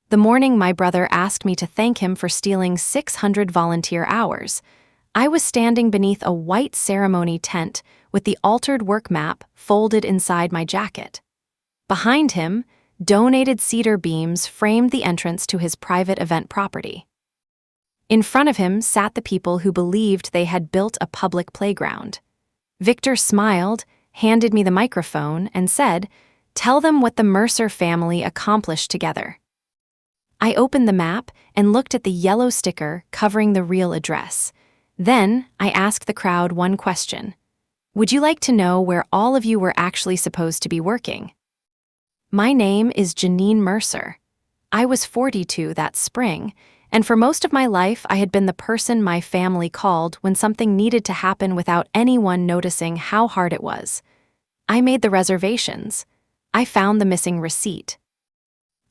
The morning my brother asked me to thank him for stealing 600 volunteer hours, I was standing beneath a white ceremony tent with the altered work map folded inside my jacket. Behind him, donated cedar beams framed the entrance to his private event property. In front of him sat the people who believed they had built a public playground. Victor smiled, handed me the microphone, and said, "Tell them what the Mercer family accomplished together." I opened the map and looked at the yellow sticker covering the real address. Then I asked the crowd one question. "Would you like to know where all of you were actually supposed to be working?" My name is Janine Mercer. I was 42 that spring, and for most of my life I had been the person my family called when something needed to happen without anyone noticing how hard it was. I made the reservations. I found the missing receipt.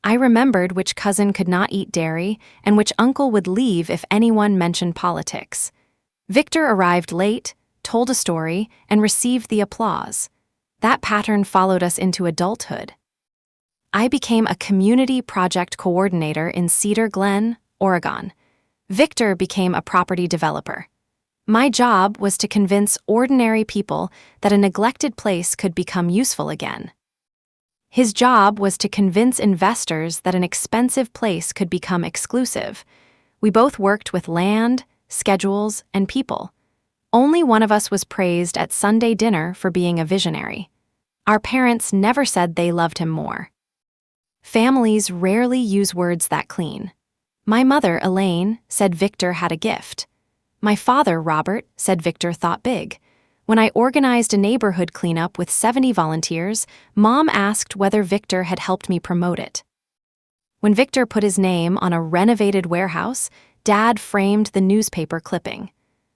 I remembered which cousin could not eat dairy and which uncle would leave if anyone mentioned politics. Victor arrived late, told a story, and received the applause. That pattern followed us into adulthood. I became a community project coordinator in Cedar Glen, Oregon. Victor became a property developer. My job was to convince ordinary people that a neglected place could become useful again. His job was to convince investors that an expensive place could become exclusive. We both worked with land, schedules, and people. Only one of us was praised at Sunday dinner for being a visionary. Our parents never said they loved him more. Families rarely use words that clean. My mother, Elaine, said Victor had a gift. My father, Robert, said Victor thought big. When I organized a neighborhood cleanup with 70 volunteers, Mom asked whether Victor had helped me promote it. When Victor put his name on a renovated warehouse, Dad framed the newspaper clipping.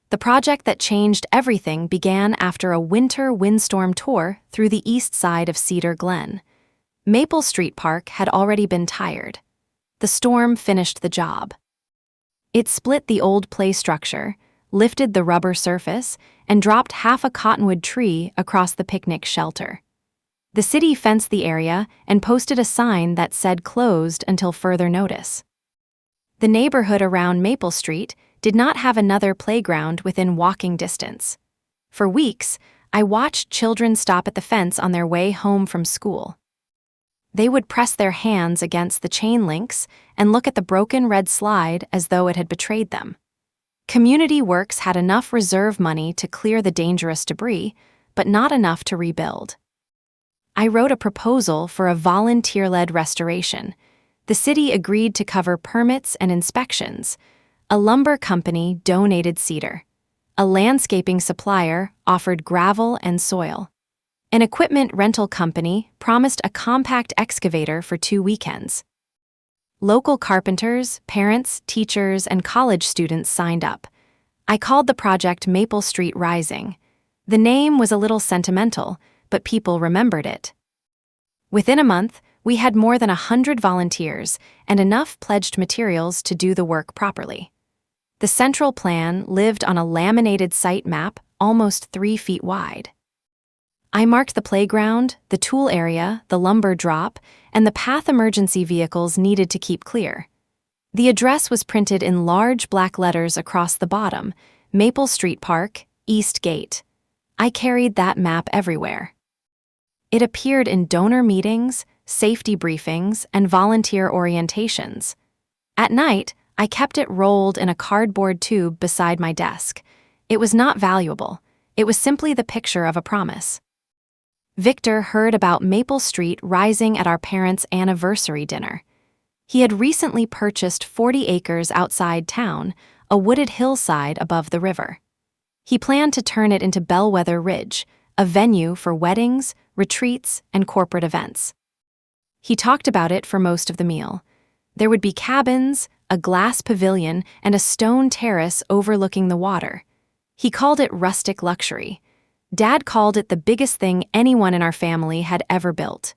The project that changed everything began after a winter windstorm tour through the east side of Cedar Glen. Maple Street Park had already been tired. The storm finished the job. It split the old play structure, lifted the rubber surface, and dropped half a cottonwood tree across the picnic shelter. The city fenced the area and posted a sign that said closed until further notice. The neighborhood around Maple Street did not have another playground within walking distance. For weeks, I watched children stop at the fence on their way home from school. They would press their hands against the chain links and look at the broken red slide as though it had betrayed them. Community Works had enough reserve money to clear the dangerous debris, but not enough to rebuild. I wrote a proposal for a volunteer-led restoration. The city agreed to cover permits and inspections. A lumber company donated cedar. A landscaping supplier offered gravel and soil. An equipment rental company promised a compact excavator for 2 weekends. Local carpenters, parents, teachers, and college students signed up. I called the project Maple Street Rising. The name was a little sentimental, but people remembered it. Within a month, we had more than 100 volunteers and enough pledged materials to do the work properly. The central plan lived on a laminated site map almost 3 feet wide. I marked the playground, the tool area, the lumber drop, and the path emergency vehicles needed to keep clear. The address was printed in large black letters across the bottom: Maple Street Park, East Gate. I carried that map everywhere. It appeared in donor meetings, safety briefings, and volunteer orientations. At night, I kept it rolled in a cardboard tube beside my desk. It was not valuable. It was simply the picture of a promise. Victor heard about Maple Street Rising at our parents' anniversary dinner. He had recently purchased 40 acres outside town, a wooded hillside above the river. He planned to turn it into Bellwether Ridge, a venue for weddings, retreats, and corporate events. He talked about it for most of the meal. There would be cabins, a glass pavilion, and a stone terrace overlooking the water. He called it rustic luxury. Dad called it the biggest thing anyone in our family had ever built.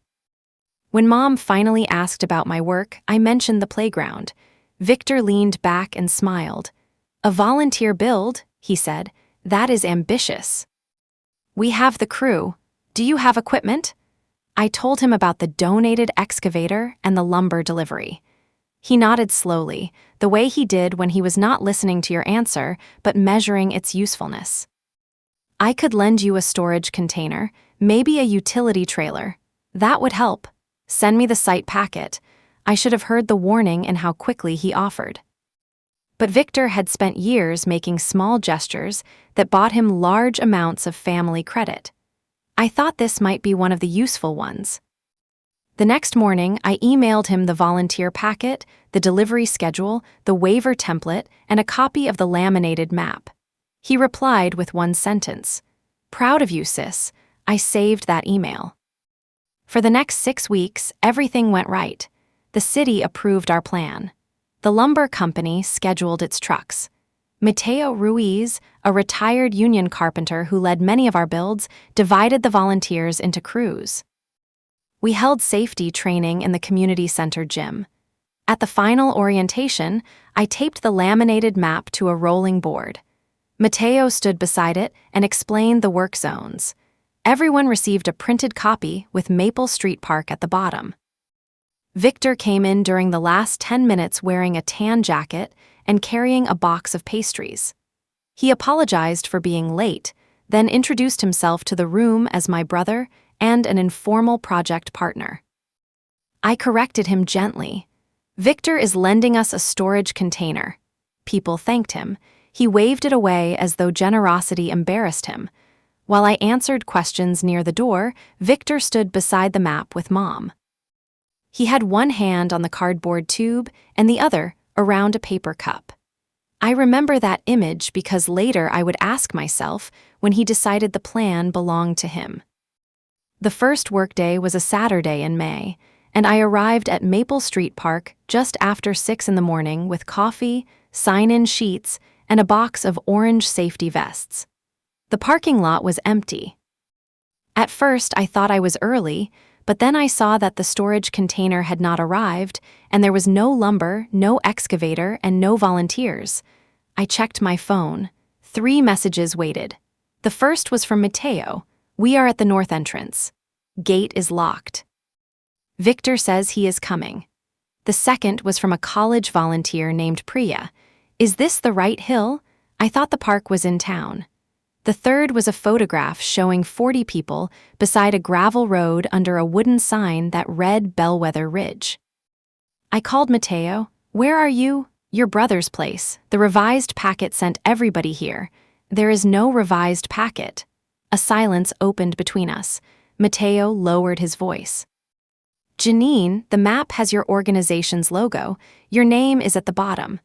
When Mom finally asked about my work, I mentioned the playground. Victor leaned back and smiled. "A volunteer build," he said, "that is ambitious." "We have the crew. Do you have equipment?" I told him about the donated excavator and the lumber delivery. He nodded slowly, the way he did when he was not listening to your answer, but measuring its usefulness. I could lend you a storage container, maybe a utility trailer. That would help. Send me the site packet. I should have heard the warning and how quickly he offered. But Victor had spent years making small gestures that bought him large amounts of family credit. I thought this might be one of the useful ones. The next morning, I emailed him the volunteer packet, the delivery schedule, the waiver template, and a copy of the laminated map. He replied with one sentence. "Proud of you, sis. I saved that email." For the next 6 weeks, everything went right. The city approved our plan. The lumber company scheduled its trucks. Mateo Ruiz, a retired union carpenter who led many of our builds, divided the volunteers into crews. We held safety training in the community center gym. At the final orientation, I taped the laminated map to a rolling board. Mateo stood beside it and explained the work zones. Everyone received a printed copy with Maple Street Park at the bottom. Victor came in during the last 10 minutes wearing a tan jacket and carrying a box of pastries. He apologized for being late, then introduced himself to the room as my brother and an informal project partner. I corrected him gently. "Victor is lending us a storage container." People thanked him. He waved it away as though generosity embarrassed him. While I answered questions near the door, Victor stood beside the map with Mom. He had one hand on the cardboard tube and the other around a paper cup. I remember that image because later I would ask myself when he decided the plan belonged to him. The first workday was a Saturday in May, and I arrived at Maple Street Park just after 6 in the morning with coffee, sign-in sheets, and a box of orange safety vests. The parking lot was empty. At first, I thought I was early, but then I saw that the storage container had not arrived, and there was no lumber, no excavator, and no volunteers. I checked my phone. 3 messages waited. The first was from Mateo. "We are at the north entrance. Gate is locked. Victor says he is coming." The second was from a college volunteer named Priya. "Is this the right hill? I thought the park was in town." The third was a photograph showing 40 people beside a gravel road under a wooden sign that read Bellwether Ridge. I called Mateo. "Where are you?" "Your brother's place. The revised packet sent everybody here." "There is no revised packet." A silence opened between us. Mateo lowered his voice. "Janine, the map has your organization's logo. Your name is at the bottom."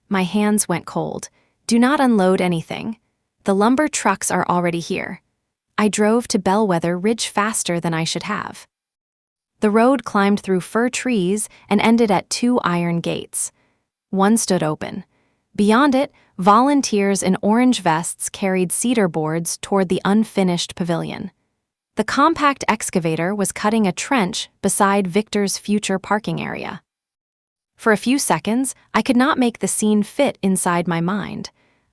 My hands went cold. "Do not unload anything. The lumber trucks are already here." I drove to Bellwether Ridge faster than I should have. The road climbed through fir trees and ended at 2 iron gates. One stood open. Beyond it, volunteers in orange vests carried cedar boards toward the unfinished pavilion. The compact excavator was cutting a trench beside Victor's future parking area. For a few seconds, I could not make the scene fit inside my mind.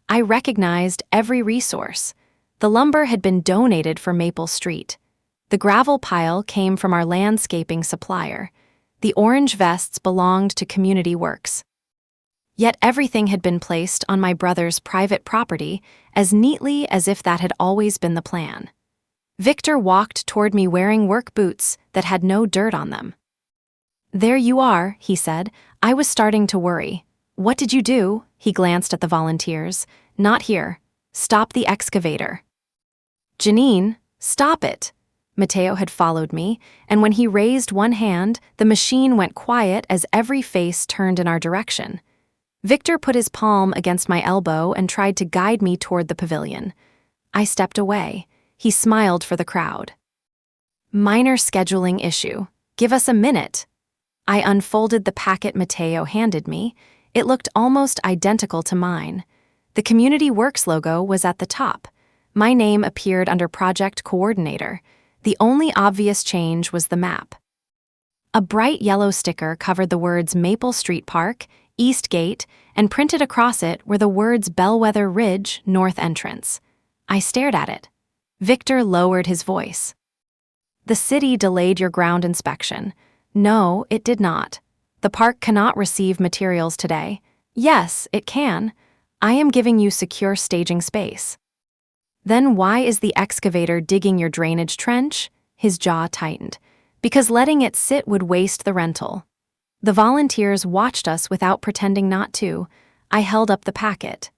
I recognized every resource. The lumber had been donated for Maple Street. The gravel pile came from our landscaping supplier. The orange vests belonged to Community Works. Yet everything had been placed on my brother's private property as neatly as if that had always been the plan. Victor walked toward me wearing work boots that had no dirt on them. "There you are," he said. I was starting to worry. "What did you do?" He glanced at the volunteers. "Not here. Stop the excavator." "Janine, stop it." Mateo had followed me, and when he raised one hand, the machine went quiet as every face turned in our direction. Victor put his palm against my elbow and tried to guide me toward the pavilion. I stepped away. He smiled for the crowd. "Minor scheduling issue. Give us a minute." I unfolded the packet Mateo handed me. It looked almost identical to mine. The Community Works logo was at the top. My name appeared under Project Coordinator. The only obvious change was the map. A bright yellow sticker covered the words Maple Street Park, East Gate, and printed across it were the words Bellwether Ridge, North Entrance. I stared at it. Victor lowered his voice. "The city delayed your ground inspection." "No, it did not." The park cannot receive materials today. Yes, it can. I am giving you secure staging space. Then why is the excavator digging your drainage trench? His jaw tightened. Because letting it sit would waste the rental. The volunteers watched us without pretending not to. I held up the packet.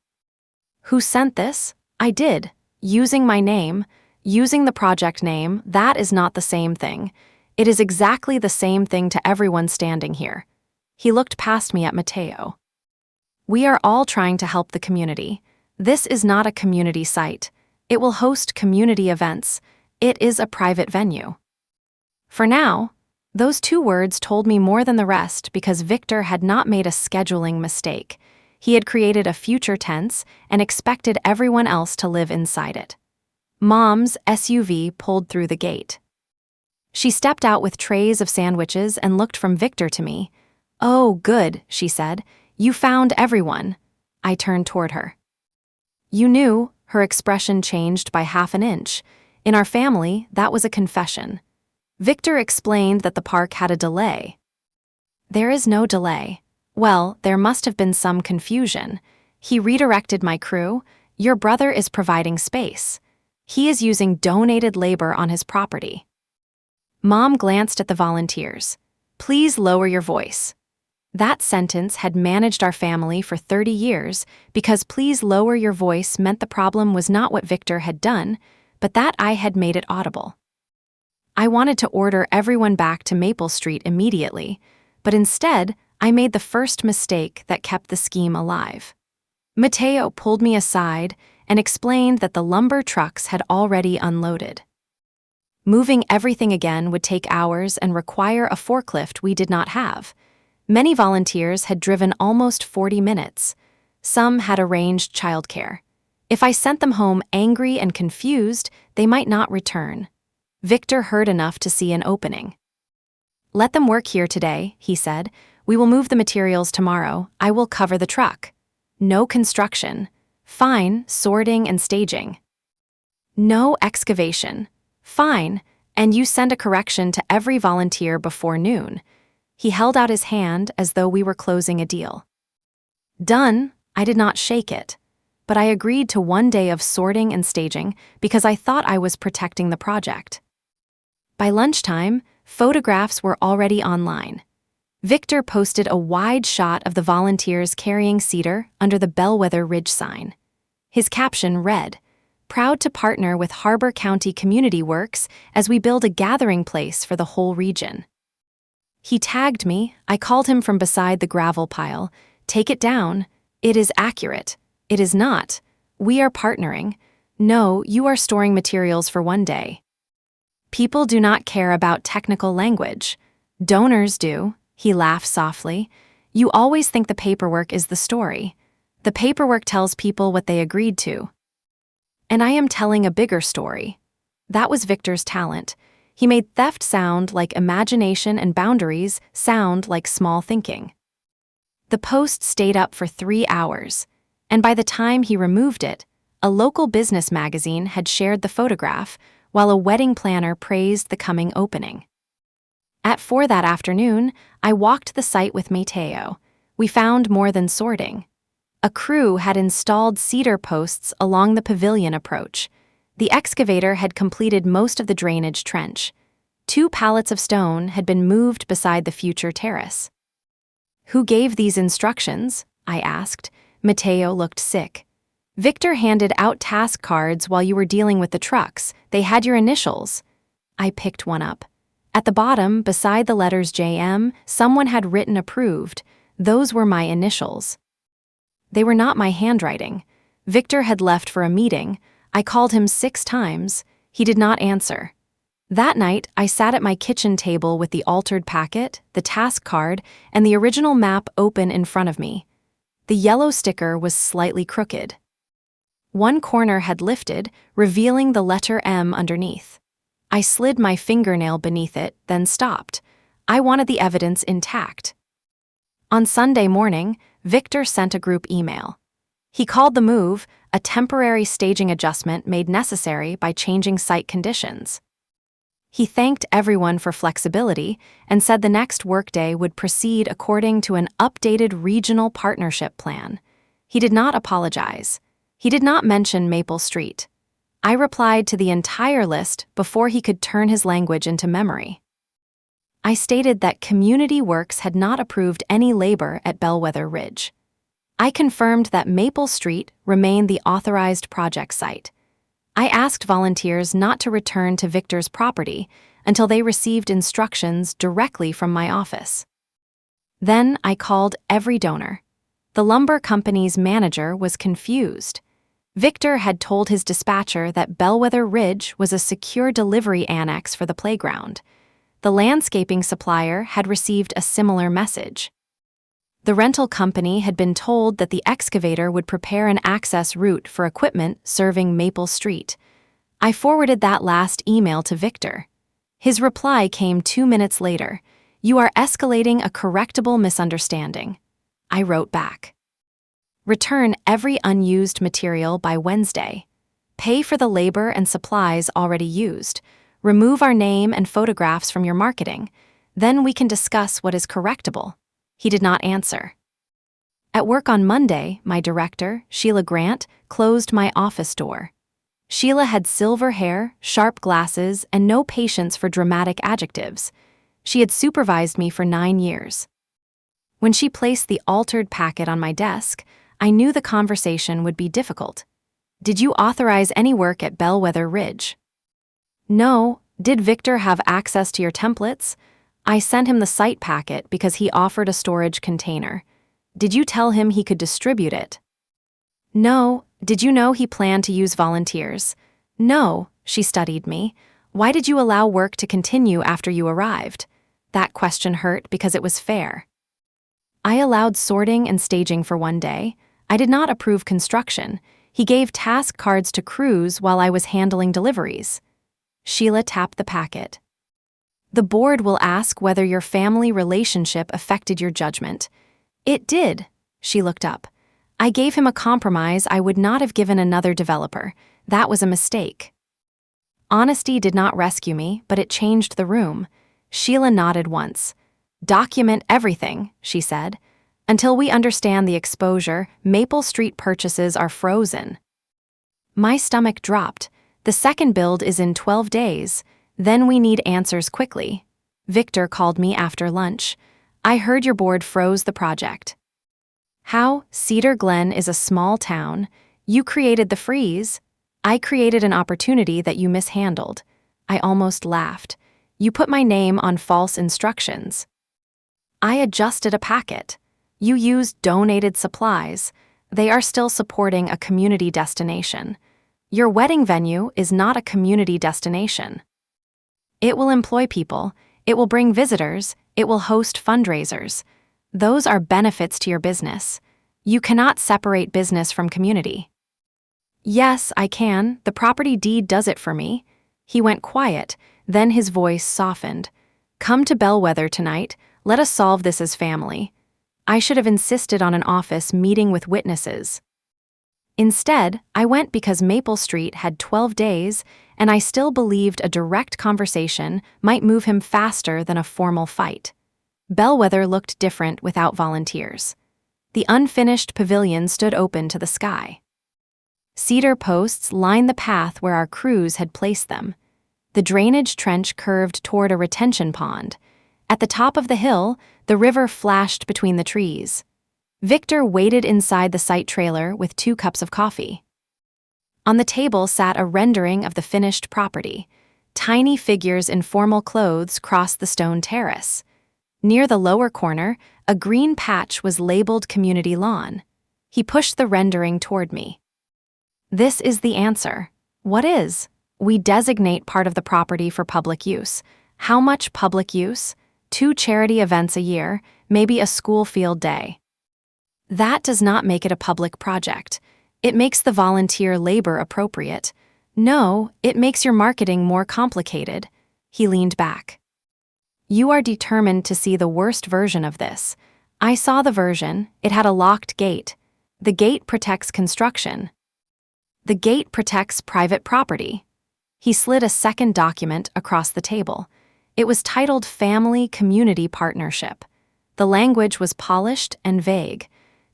Who sent this? I did. Using my name. Using the project name, that is not the same thing. It is exactly the same thing to everyone standing here. He looked past me at Mateo. We are all trying to help the community. This is not a community site. It will host community events. It is a private venue. For now, those 2 words told me more than the rest because Victor had not made a scheduling mistake. He had created a future tense and expected everyone else to live inside it. Mom's SUV pulled through the gate. She stepped out with trays of sandwiches and looked from Victor to me. "Oh, good," she said. "You found everyone." I turned toward her. "You knew," her expression changed by half an inch. In our family, that was a confession. Victor explained that the park had a delay. There is no delay. Well, there must have been some confusion. He redirected my crew. Your brother is providing space. He is using donated labor on his property. Mom glanced at the volunteers. Please lower your voice. That sentence had managed our family for 30 years because please lower your voice meant the problem was not what Victor had done, but that I had made it audible. I wanted to order everyone back to Maple Street immediately, but instead, I made the first mistake that kept the scheme alive. Mateo pulled me aside and explained that the lumber trucks had already unloaded. Moving everything again would take hours and require a forklift we did not have. Many volunteers had driven almost 40 minutes. Some had arranged childcare. If I sent them home angry and confused, they might not return. Victor heard enough to see an opening. Let them work here today, he said. We will move the materials tomorrow. I will cover the truck. No construction. Fine, sorting and staging. No excavation. Fine, and you send a correction to every volunteer before noon. He held out his hand as though we were closing a deal. Done. I did not shake it, but I agreed to 1 day of sorting and staging because I thought I was protecting the project. By lunchtime, photographs were already online. Victor posted a wide shot of the volunteers carrying cedar under the Bellwether Ridge sign. His caption read, "Proud to partner with Harbor County Community Works as we build a gathering place for the whole region." He tagged me. I called him from beside the gravel pile. Take it down. It is accurate. It is not. We are partnering. No, you are storing materials for 1 day. People do not care about technical language. Donors do. He laughed softly. You always think the paperwork is the story. The paperwork tells people what they agreed to. And I am telling a bigger story. That was Victor's talent. He made theft sound like imagination and boundaries sound like small thinking. The post stayed up for 3 hours, and by the time he removed it, a local business magazine had shared the photograph, while a wedding planner praised the coming opening. At 4 that afternoon, I walked the site with Mateo. We found more than sorting. A crew had installed cedar posts along the pavilion approach. The excavator had completed most of the drainage trench. 2 pallets of stone had been moved beside the future terrace. Who gave these instructions? I asked. Mateo looked sick. Victor handed out task cards while you were dealing with the trucks. They had your initials. I picked one up. At the bottom, beside the letters JM, someone had written approved. Those were my initials. They were not my handwriting. Victor had left for a meeting. I called him 6 times. He did not answer. That night, I sat at my kitchen table with the altered packet, the task card, and the original map open in front of me. The yellow sticker was slightly crooked. One corner had lifted, revealing the letter M underneath. I slid my fingernail beneath it, then stopped. I wanted the evidence intact. On Sunday morning, Victor sent a group email. He called the move a temporary staging adjustment made necessary by changing site conditions. He thanked everyone for flexibility and said the next workday would proceed according to an updated regional partnership plan. He did not apologize. He did not mention Maple Street. I replied to the entire list before he could turn his language into memory. I stated that Community Works had not approved any labor at Bellwether Ridge. I confirmed that Maple Street remained the authorized project site. I asked volunteers not to return to Victor's property until they received instructions directly from my office. Then I called every donor. The lumber company's manager was confused. Victor had told his dispatcher that Bellwether Ridge was a secure delivery annex for the playground. The landscaping supplier had received a similar message. The rental company had been told that the excavator would prepare an access route for equipment serving Maple Street. I forwarded that last email to Victor. His reply came 2 minutes later. "You are escalating a correctable misunderstanding." I wrote back. "Return every unused material by Wednesday. Pay for the labor and supplies already used. Remove our name and photographs from your marketing. Then we can discuss what is correctable." He did not answer. At work on Monday, my director, Sheila Grant, closed my office door. Sheila had silver hair, sharp glasses, and no patience for dramatic adjectives. She had supervised me for 9 years. When she placed the altered packet on my desk, I knew the conversation would be difficult. "Did you authorize any work at Bellwether Ridge?" "No." "Did Victor have access to your templates?" "I sent him the site packet because he offered a storage container." "Did you tell him he could distribute it?" "No." "Did you know he planned to use volunteers?" "No." She studied me. "Why did you allow work to continue after you arrived?" That question hurt because it was fair. I allowed sorting and staging for 1 day. I did not approve construction. He gave task cards to crews while I was handling deliveries. Sheila tapped the packet. "The board will ask whether your family relationship affected your judgment." "It did." She looked up. "I gave him a compromise I would not have given another developer. That was a mistake." Honesty did not rescue me, but it changed the room. Sheila nodded once. "Document everything," she said. "Until we understand the exposure, Maple Street purchases are frozen." My stomach dropped. The second build is in 12 days. Then we need answers quickly. Victor called me after lunch. "I heard your board froze the project." "How? Cedar Glen is a small town. You created the freeze." "I created an opportunity that you mishandled." I almost laughed. "You put my name on false instructions." "I adjusted a packet." "You used donated supplies. They are still supporting a community destination." "Your wedding venue is not a community destination." "It will employ people. It will bring visitors. It will host fundraisers. Those are benefits to your business. You cannot separate business from community." "Yes, I can. The property deed does it for me." He went quiet, then his voice softened. "Come to Bellwether tonight. Let us solve this as family." I should have insisted on an office meeting with witnesses. Instead, I went because Maple Street had 12 days, and I still believed a direct conversation might move him faster than a formal fight. Bellwether looked different without volunteers. The unfinished pavilion stood open to the sky. Cedar posts lined the path where our crews had placed them. The drainage trench curved toward a retention pond. At the top of the hill, the river flashed between the trees. Victor waited inside the site trailer with 2 cups of coffee. On the table sat a rendering of the finished property. Tiny figures in formal clothes crossed the stone terrace. Near the lower corner, a green patch was labeled Community Lawn. He pushed the rendering toward me. "This is the answer." "What is?" "We designate part of the property for public use." "How much public use?" 2 charity events a year, maybe a school field day." That does not make it a public project. It makes the volunteer labor appropriate. "No, it makes your marketing more complicated." He leaned back. "You are determined to see the worst version of this." I saw the version. It had a locked gate. "The gate protects construction." "The gate protects private property." He slid a second document across the table. It was titled Family Community Partnership. The language was polished and vague.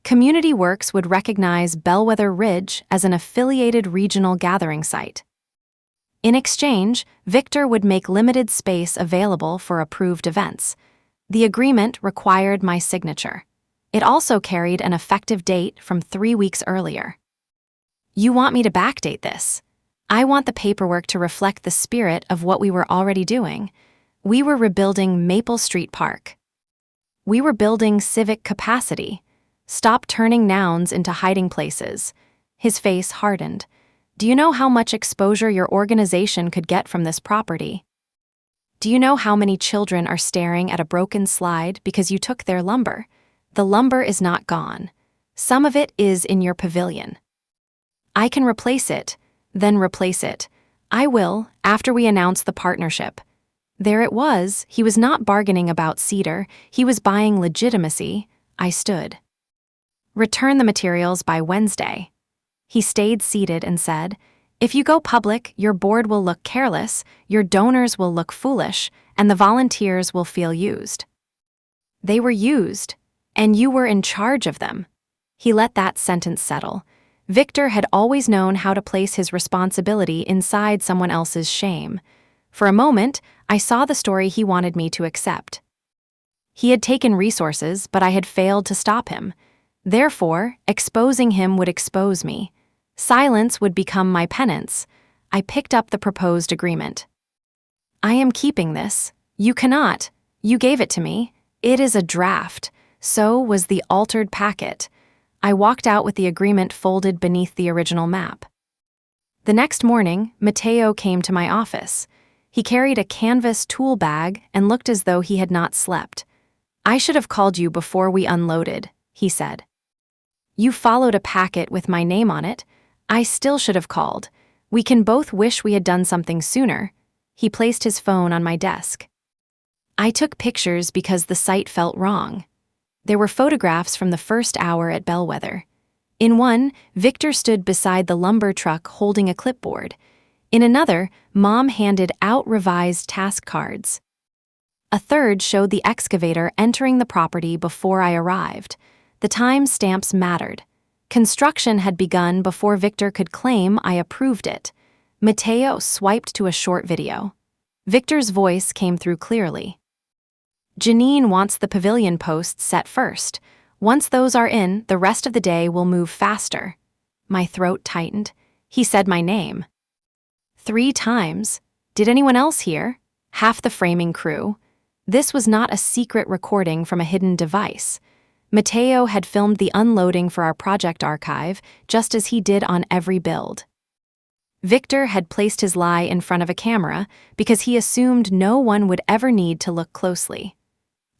Community Works would recognize Bellwether Ridge as an affiliated regional gathering site. In exchange, Victor would make limited space available for approved events. The agreement required my signature. It also carried an effective date from 3 weeks earlier. You want me to backdate this? I want the paperwork to reflect the spirit of what we were already doing. We were rebuilding Maple Street Park. We were building civic capacity. Stop turning nouns into hiding places. His face hardened. Do you know how much exposure your organization could get from this property? Do you know how many children are staring at a broken slide because you took their lumber? The lumber is not gone. Some of it is in your pavilion. I can replace it, then replace it. I will, after we announce the partnership. There it was. He was not bargaining about cedar. He was buying legitimacy. I stood. Return the materials by Wednesday. He stayed seated and said, if you go public, your board will look careless, your donors will look foolish, and the volunteers will feel used. They were used, and you were in charge of them. He let that sentence settle. Victor had always known how to place his responsibility inside someone else's shame. For a moment, I saw the story he wanted me to accept. He had taken resources, but I had failed to stop him. Therefore, exposing him would expose me. Silence would become my penance. I picked up the proposed agreement. I am keeping this. You cannot. You gave it to me. It is a draft. So was the altered packet. I walked out with the agreement folded beneath the original map. The next morning, Mateo came to my office. He carried a canvas tool bag and looked as though he had not slept. I should have called you before we unloaded, he said. You followed a packet with my name on it. I still should have called. We can both wish we had done something sooner. He placed his phone on my desk. I took pictures because the site felt wrong. There were photographs from the first hour at Bellwether. In one, Victor stood beside the lumber truck holding a clipboard. In another, Mom handed out revised task cards. A third showed the excavator entering the property before I arrived. The time stamps mattered. Construction had begun before Victor could claim I approved it. Mateo swiped to a short video. Victor's voice came through clearly. Janine wants the pavilion posts set first. Once those are in, the rest of the day will move faster. My throat tightened. He said my name. 3 times. Did anyone else hear? Half the framing crew. This was not a secret recording from a hidden device. Mateo had filmed the unloading for our project archive, just as he did on every build. Victor had placed his lie in front of a camera because he assumed no one would ever need to look closely.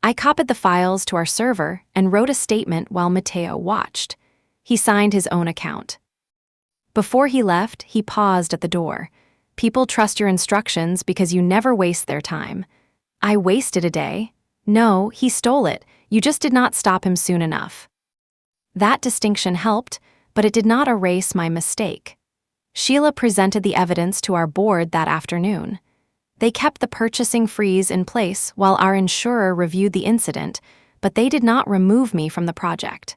I copied the files to our server and wrote a statement while Mateo watched. He signed his own account. Before he left, he paused at the door. People trust your instructions because you never waste their time. I wasted a day. No, he stole it. You just did not stop him soon enough. That distinction helped, but it did not erase my mistake. Sheila presented the evidence to our board that afternoon. They kept the purchasing freeze in place while our insurer reviewed the incident, but they did not remove me from the project.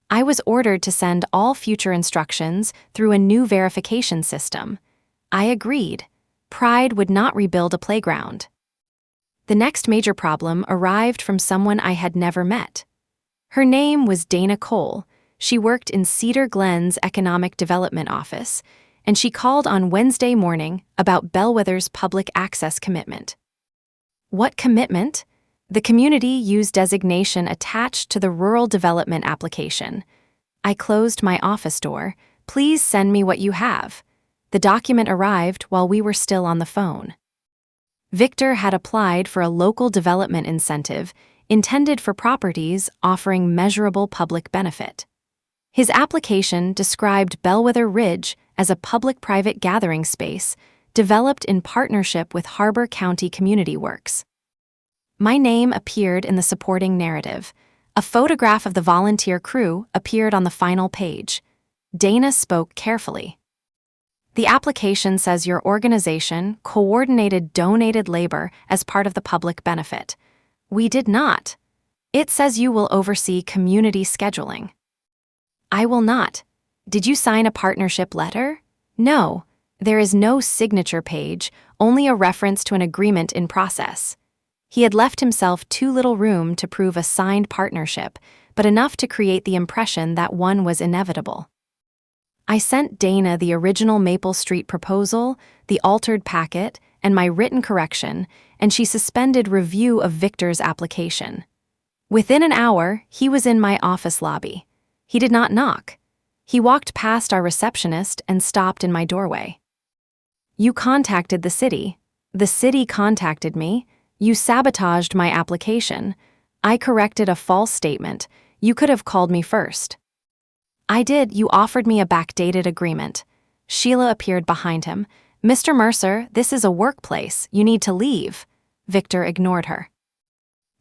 I was ordered to send all future instructions through a new verification system. I agreed. Pride would not rebuild a playground. The next major problem arrived from someone I had never met. Her name was Dana Cole. She worked in Cedar Glen's Economic Development Office, and she called on Wednesday morning about Bellwether's public access commitment. What commitment? The community use designation attached to the rural development application. I closed my office door. Please send me what you have. The document arrived while we were still on the phone. Victor had applied for a local development incentive intended for properties offering measurable public benefit. His application described Bellwether Ridge as a public-private gathering space developed in partnership with Harbor County Community Works. My name appeared in the supporting narrative. A photograph of the volunteer crew appeared on the final page. Dana spoke carefully. The application says your organization coordinated donated labor as part of the public benefit. We did not. It says you will oversee community scheduling. I will not. Did you sign a partnership letter? No. There is no signature page, only a reference to an agreement in process. He had left himself too little room to prove a signed partnership, but enough to create the impression that one was inevitable. I sent Dana the original Maple Street proposal, the altered packet, and my written correction, and she suspended review of Victor's application. Within an hour, he was in my office lobby. He did not knock. He walked past our receptionist and stopped in my doorway. You contacted the city. The city contacted me. You sabotaged my application. I corrected a false statement. You could have called me first. I did. You offered me a backdated agreement. Sheila appeared behind him. Mr. Mercer, this is a workplace. You need to leave. Victor ignored her.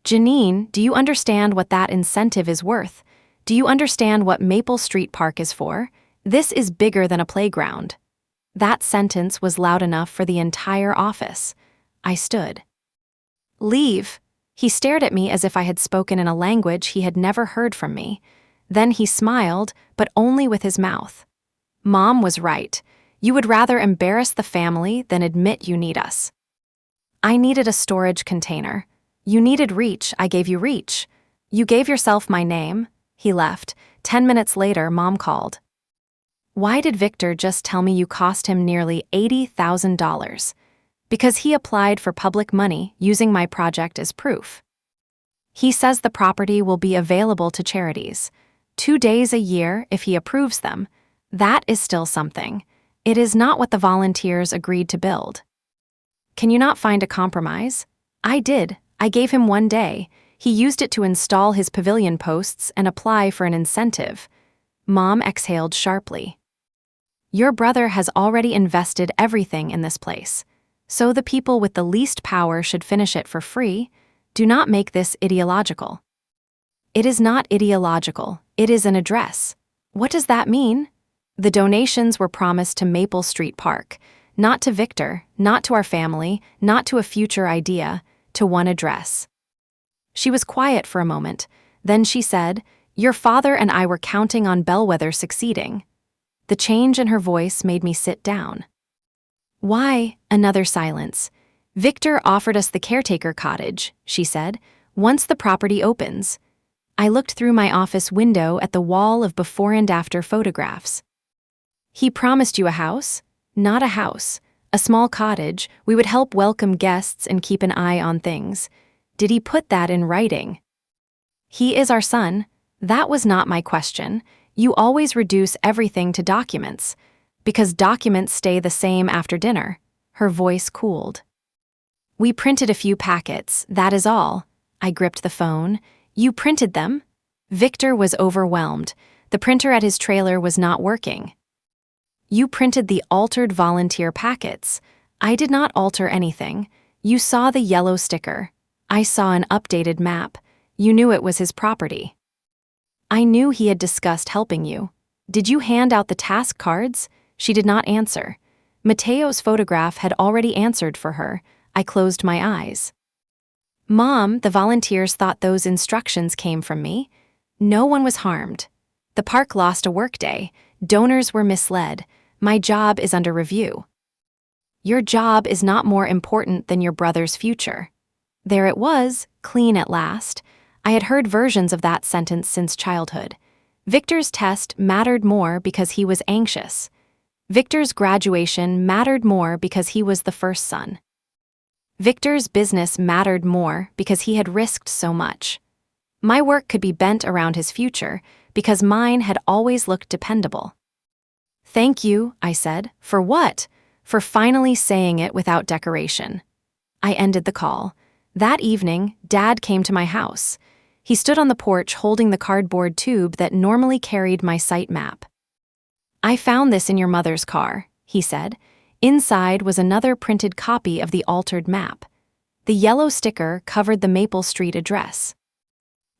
Janine, do you understand what that incentive is worth? Do you understand what Maple Street Park is for? This is bigger than a playground. That sentence was loud enough for the entire office. I stood. Leave. He stared at me as if I had spoken in a language he had never heard from me. Then he smiled, but only with his mouth. Mom was right. You would rather embarrass the family than admit you need us. I needed a storage container. You needed reach. I gave you reach. You gave yourself my name. He left. 10 minutes later, Mom called. Why did Victor just tell me you cost him nearly $80,000? Because he applied for public money using my project as proof. He says the property will be available to charities. 2 days a year if he approves them. That is still something. It is not what the volunteers agreed to build. Can you not find a compromise? I did. I gave him 1 day. He used it to install his pavilion posts and apply for an incentive. Mom exhaled sharply. Your brother has already invested everything in this place. So the people with the least power should finish it for free. Do not make this ideological. It is not ideological. It is an address. What does that mean? The donations were promised to Maple Street Park, not to Victor, not to our family, not to a future idea, to one address. She was quiet for a moment. Then she said, Your father and I were counting on Bellwether succeeding. The change in her voice made me sit down. Why? Another silence. Victor offered us the caretaker cottage, she said, once the property opens. I looked through my office window at the wall of before and after photographs. He promised you a house? Not a house. A small cottage. We would help welcome guests and keep an eye on things. Did he put that in writing? He is our son. That was not my question. You always reduce everything to documents. Because documents stay the same after dinner. Her voice cooled. We printed a few packets, that is all. I gripped the phone. You printed them? Victor was overwhelmed. The printer at his trailer was not working. You printed the altered volunteer packets. I did not alter anything. You saw the yellow sticker. I saw an updated map. You knew it was his property. I knew he had discussed helping you. Did you hand out the task cards? She did not answer. Mateo's photograph had already answered for her. I closed my eyes. Mom, the volunteers thought those instructions came from me. No one was harmed. The park lost a workday. Donors were misled. My job is under review. Your job is not more important than your brother's future. There it was, clean at last. I had heard versions of that sentence since childhood. Victor's test mattered more because he was anxious. Victor's graduation mattered more because he was the first son. Victor's business mattered more because he had risked so much. My work could be bent around his future because mine had always looked dependable. Thank you, I said. For what? For finally saying it without decoration. I ended the call. That evening, Dad came to my house. He stood on the porch holding the cardboard tube that normally carried my site map. I found this in your mother's car, he said. Inside was another printed copy of the altered map. The yellow sticker covered the Maple Street address.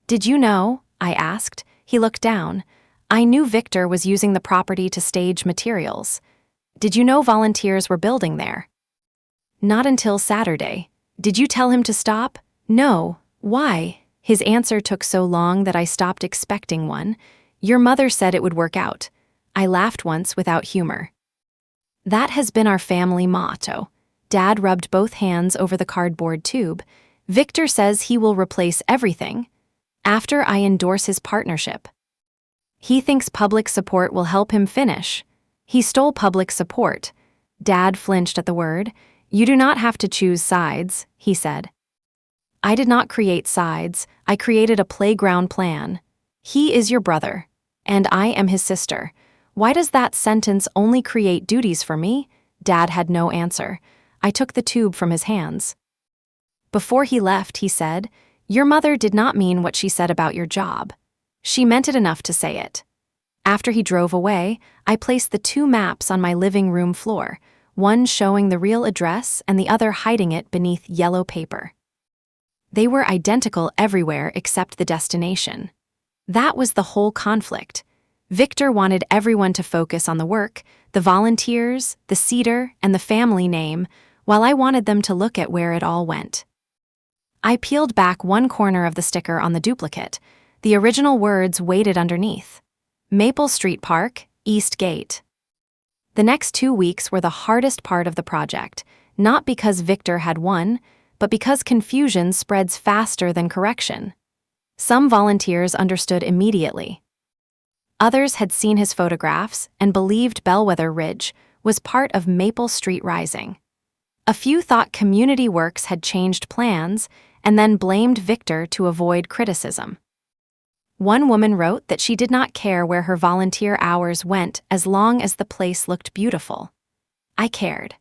Did you know? I asked. He looked down. I knew Victor was using the property to stage materials. Did you know volunteers were building there? Not until Saturday. Did you tell him to stop? No. Why? His answer took so long that I stopped expecting one. Your mother said it would work out. I laughed once without humor. That has been our family motto. Dad rubbed both hands over the cardboard tube. Victor says he will replace everything after I endorse his partnership. He thinks public support will help him finish. He stole public support. Dad flinched at the word. You do not have to choose sides, he said. I did not create sides. I created a playground plan. He is your brother, and I am his sister. Why does that sentence only create duties for me? Dad had no answer. I took the tube from his hands. Before he left, he said, Your mother did not mean what she said about your job. She meant it enough to say it. After he drove away, I placed the two maps on my living room floor, one showing the real address and the other hiding it beneath yellow paper. They were identical everywhere except the destination. That was the whole conflict. Victor wanted everyone to focus on the work, the volunteers, the cedar, and the family name, while I wanted them to look at where it all went. I peeled back one corner of the sticker on the duplicate. The original words waited underneath. Maple Street Park, East Gate. The next 2 weeks were the hardest part of the project, not because Victor had won, but because confusion spreads faster than correction. Some volunteers understood immediately. Others had seen his photographs and believed Bellwether Ridge was part of Maple Street Rising. A few thought Community Works had changed plans and then blamed Victor to avoid criticism. One woman wrote that she did not care where her volunteer hours went as long as the place looked beautiful. I cared.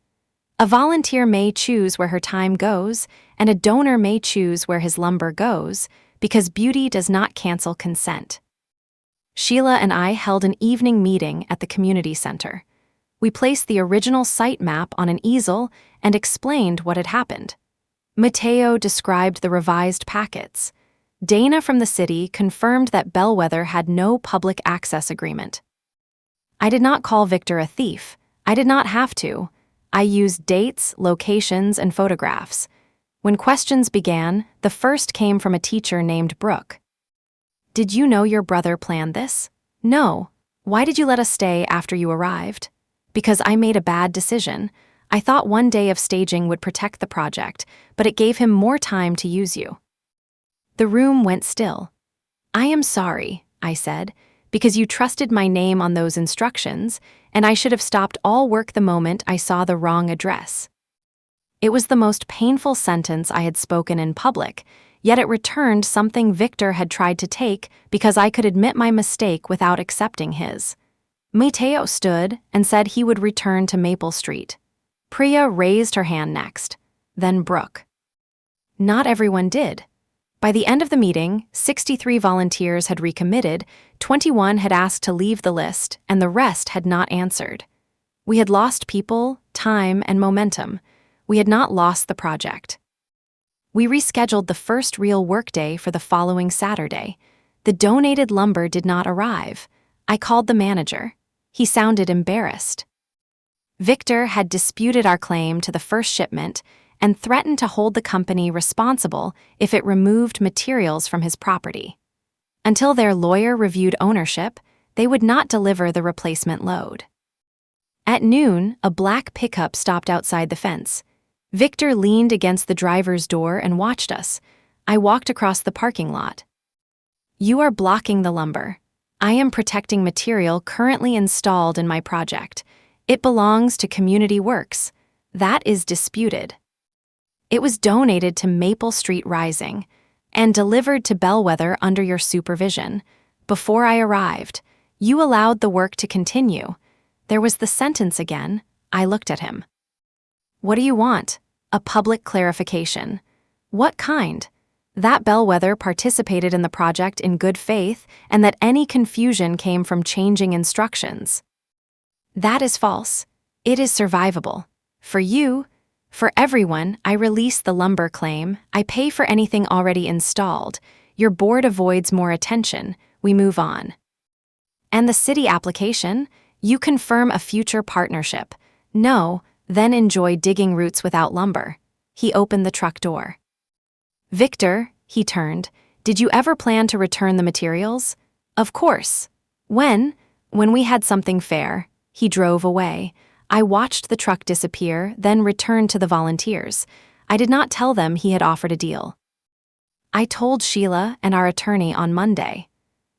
A volunteer may choose where her time goes, and a donor may choose where his lumber goes, because beauty does not cancel consent. Sheila and I held an evening meeting at the community center. We placed the original site map on an easel and explained what had happened. Mateo described the revised packets. Dana from the city confirmed that Bellwether had no public access agreement. I did not call Victor a thief. I did not have to. I used dates, locations, and photographs. When questions began, the first came from a teacher named Brooke. Did you know your brother planned this? No. Why did you let us stay after you arrived? Because I made a bad decision. I thought one day of staging would protect the project, but it gave him more time to use you. The room went still. I am sorry, I said, because you trusted my name on those instructions, and I should have stopped all work the moment I saw the wrong address. It was the most painful sentence I had spoken in public, yet it returned something Victor had tried to take because I could admit my mistake without accepting his. Mateo stood and said he would return to Maple Street. Priya raised her hand next, then Brooke. Not everyone did. By the end of the meeting, 63 volunteers had recommitted, 21 had asked to leave the list, and the rest had not answered. We had lost people, time, and momentum. We had not lost the project. We rescheduled the first real workday for the following Saturday. The donated lumber did not arrive. I called the manager. He sounded embarrassed. Victor had disputed our claim to the first shipment and threatened to hold the company responsible if it removed materials from his property. Until their lawyer reviewed ownership, they would not deliver the replacement load. At noon, a black pickup stopped outside the fence. Victor leaned against the driver's door and watched us. I walked across the parking lot. You are blocking the lumber. I am protecting material currently installed in my project. It belongs to Community Works. That is disputed. It was donated to Maple Street Rising and delivered to Bellwether under your supervision. Before I arrived, you allowed the work to continue. There was the sentence again. I looked at him. What do you want? A public clarification. What kind? That Bellwether participated in the project in good faith and that any confusion came from changing instructions. That is false. It is survivable. For you, for everyone, I release the lumber claim. I pay for anything already installed. Your board avoids more attention. We move on. And the city application? You confirm a future partnership. No, then enjoy digging roots without lumber. He opened the truck door. Victor, he turned, did you ever plan to return the materials? Of course. When? When we had something fair. He drove away. I watched the truck disappear, then returned to the volunteers. I did not tell them he had offered a deal. I told Sheila and our attorney on Monday.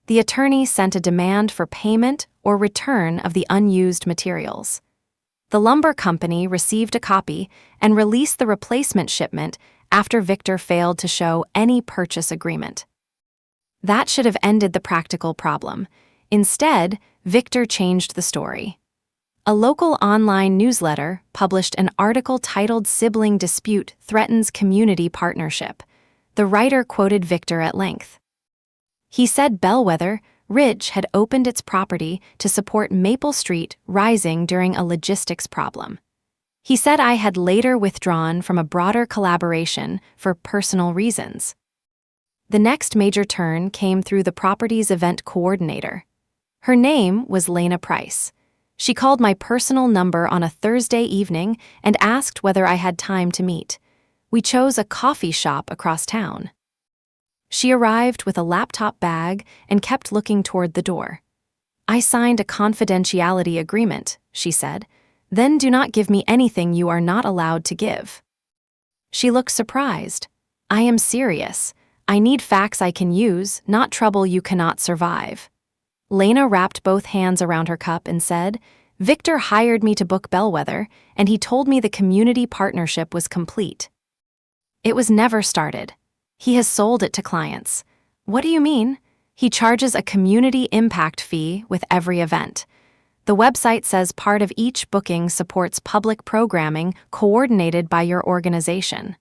The attorney sent a demand for payment or return of the unused materials. The lumber company received a copy and released the replacement shipment after Victor failed to show any purchase agreement. That should have ended the practical problem. Instead, Victor changed the story. A local online newsletter published an article titled "Sibling Dispute Threatens Community Partnership." The writer quoted Victor at length. He said Bellwether Ridge had opened its property to support Maple Street rising during a logistics problem. He said I had later withdrawn from a broader collaboration for personal reasons. The next major turn came through the property's event coordinator. Her name was Lena Price. She called my personal number on a Thursday evening and asked whether I had time to meet. We chose a coffee shop across town. She arrived with a laptop bag and kept looking toward the door. I signed a confidentiality agreement, she said. Then do not give me anything you are not allowed to give. She looked surprised. I am serious. I need facts I can use, not trouble you cannot survive. Lena wrapped both hands around her cup and said, Victor hired me to book Bellwether, and he told me the community partnership was complete. It was never started. He has sold it to clients. What do you mean? He charges a community impact fee with every event. The website says part of each booking supports public programming coordinated by your organization.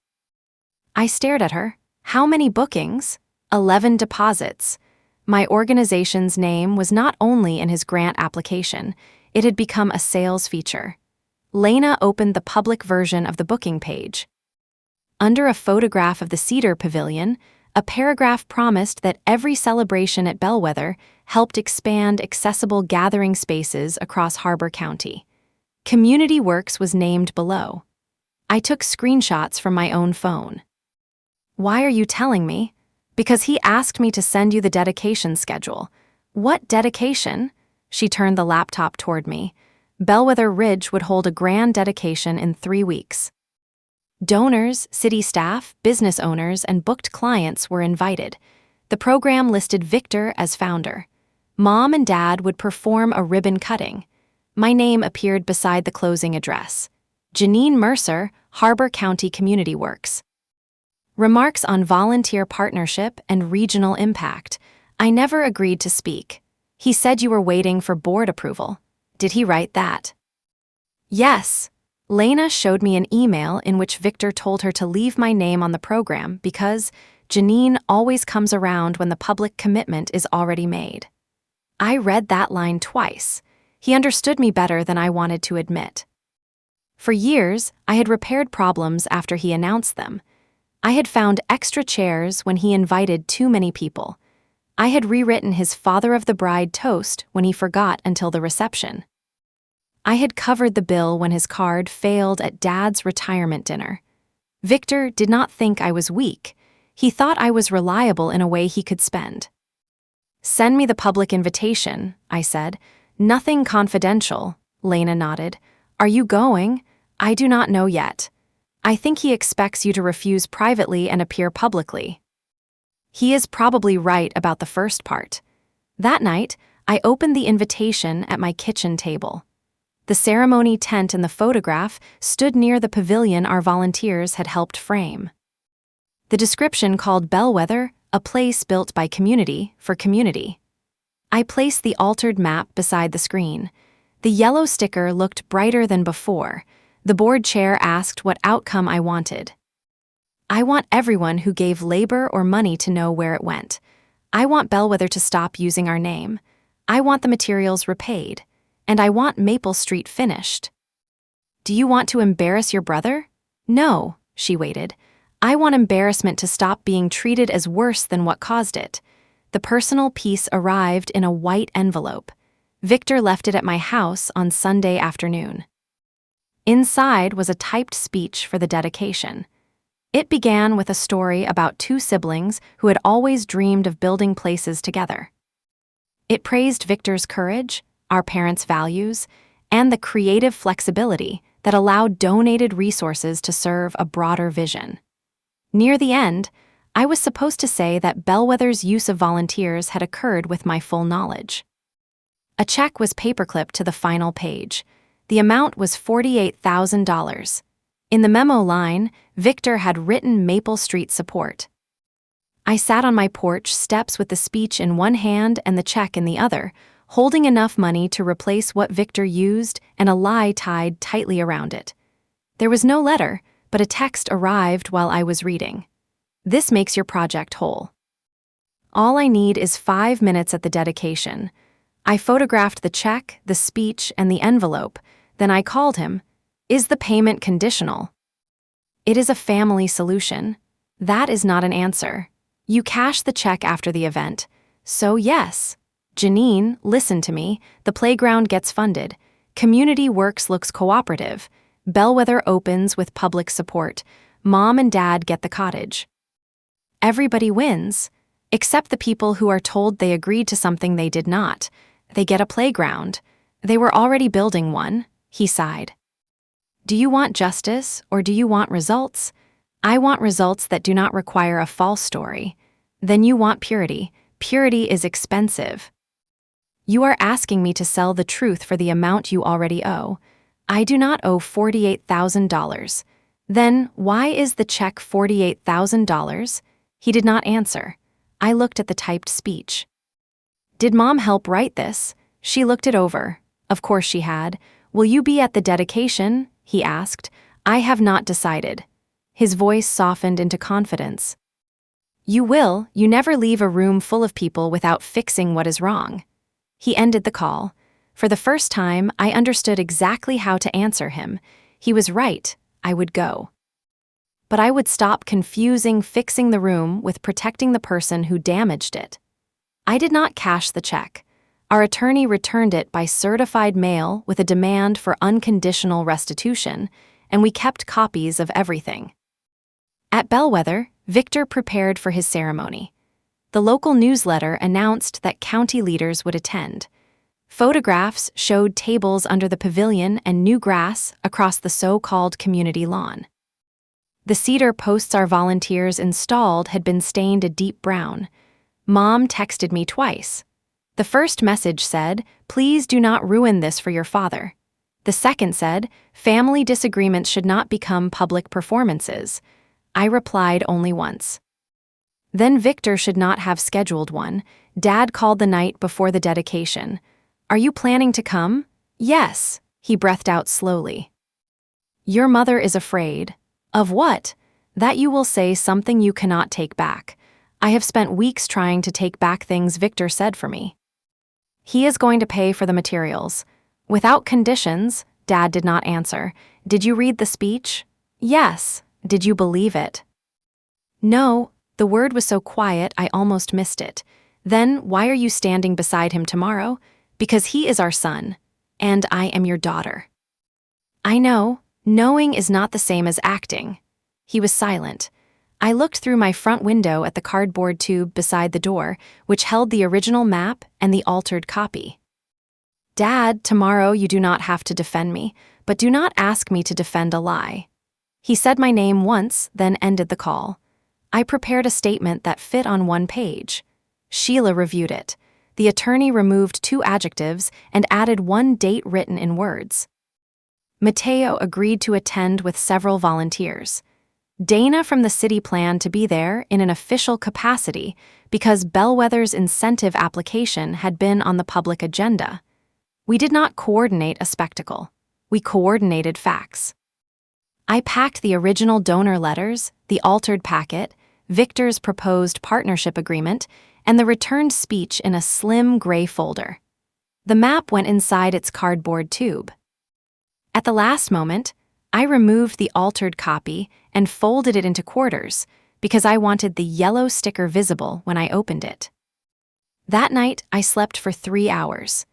I stared at her. How many bookings? 11 deposits. My organization's name was not only in his grant application, it had become a sales feature. Lena opened the public version of the booking page. Under a photograph of the Cedar Pavilion, a paragraph promised that every celebration at Bellwether helped expand accessible gathering spaces across Harbor County. Community Works was named below. I took screenshots from my own phone. Why are you telling me? Because he asked me to send you the dedication schedule. What dedication? She turned the laptop toward me. Bellwether Ridge would hold a grand dedication in 3 weeks. Donors, city staff, business owners, and booked clients were invited. The program listed Victor as founder. Mom and Dad would perform a ribbon cutting. My name appeared beside the closing address. Janine Mercer, Harbor County Community Works. Remarks on volunteer partnership and regional impact. I never agreed to speak. He said you were waiting for board approval. Did he write that? Yes. Lena showed me an email in which Victor told her to leave my name on the program because Janine always comes around when the public commitment is already made. I read that line twice. He understood me better than I wanted to admit. For years, I had repaired problems after he announced them. I had found extra chairs when he invited too many people. I had rewritten his father of the bride toast when he forgot until the reception. I had covered the bill when his card failed at Dad's retirement dinner. Victor did not think I was weak. He thought I was reliable in a way he could spend. Send me the public invitation, I said. Nothing confidential, Lena nodded. Are you going? I do not know yet. I think he expects you to refuse privately and appear publicly. He is probably right about the first part. That night, I opened the invitation at my kitchen table. The ceremony tent in the photograph stood near the pavilion our volunteers had helped frame. The description called Bellwether, a place built by community for community. I placed the altered map beside the screen. The yellow sticker looked brighter than before. The board chair asked what outcome I wanted. I want everyone who gave labor or money to know where it went. I want Bellwether to stop using our name. I want the materials repaid. And I want Maple Street finished. Do you want to embarrass your brother? No, she waited. I want embarrassment to stop being treated as worse than what caused it. The personal piece arrived in a white envelope. Victor left it at my house on Sunday afternoon. Inside was a typed speech for the dedication. It began with a story about two siblings who had always dreamed of building places together. It praised Victor's courage, our parents' values, and the creative flexibility that allowed donated resources to serve a broader vision. Near the end, I was supposed to say that Bellwether's use of volunteers had occurred with my full knowledge. A check was paperclipped to the final page. The amount was $48,000. In the memo line, Victor had written Maple Street support. I sat on my porch steps with the speech in one hand and the check in the other, holding enough money to replace what Victor used and a lie tied tightly around it. There was no letter, but a text arrived while I was reading. This makes your project whole. All I need is 5 minutes at the dedication. I photographed the check, the speech, and the envelope. Then I called him. Is the payment conditional? It is a family solution. That is not an answer. You cash the check after the event. So yes. Janine, listen to me. The playground gets funded. Community Works looks cooperative. Bellwether opens with public support. Mom and Dad get the cottage. Everybody wins, except the people who are told they agreed to something they did not. They get a playground. They were already building one, he sighed. Do you want justice or do you want results? I want results that do not require a false story. Then you want purity. Purity is expensive. You are asking me to sell the truth for the amount you already owe. I do not owe $48,000. Then why is the check $48,000? He did not answer. I looked at the typed speech. Did Mom help write this? She looked it over. Of course she had. Will you be at the dedication? He asked. I have not decided. His voice softened into confidence. You will. You never leave a room full of people without fixing what is wrong. He ended the call. For the first time, I understood exactly how to answer him. He was right. I would go. But I would stop confusing fixing the room with protecting the person who damaged it. I did not cash the check. Our attorney returned it by certified mail with a demand for unconditional restitution, and we kept copies of everything. At Bellwether, Victor prepared for his ceremony. The local newsletter announced that county leaders would attend. Photographs showed tables under the pavilion and new grass across the so-called community lawn. The cedar posts our volunteers installed had been stained a deep brown. Mom texted me twice. The first message said, "Please do not ruin this for your father." The second said, "Family disagreements should not become public performances." I replied only once. Then Victor should not have scheduled one. Dad called the night before the dedication. Are you planning to come? Yes, he breathed out slowly. Your mother is afraid. Of what? That you will say something you cannot take back. I have spent weeks trying to take back things Victor said for me. He is going to pay for the materials. Without conditions, Dad did not answer. Did you read the speech? Yes. Did you believe it? No, the word was so quiet I almost missed it. Then why are you standing beside him tomorrow? Because he is our son, and I am your daughter. I know, knowing is not the same as acting. He was silent. I looked through my front window at the cardboard tube beside the door, which held the original map and the altered copy. Dad, tomorrow you do not have to defend me, but do not ask me to defend a lie. He said my name once, then ended the call. I prepared a statement that fit on one page. Sheila reviewed it. The attorney removed 2 adjectives and added 1 date written in words. Mateo agreed to attend with several volunteers. Dana from the city planned to be there in an official capacity because Bellwether's incentive application had been on the public agenda. We did not coordinate a spectacle. We coordinated facts. I packed the original donor letters, the altered packet, Victor's proposed partnership agreement, and the returned speech in a slim gray folder. The map went inside its cardboard tube. At the last moment, I removed the altered copy and folded it into quarters because I wanted the yellow sticker visible when I opened it. That night, I slept for 3 hours.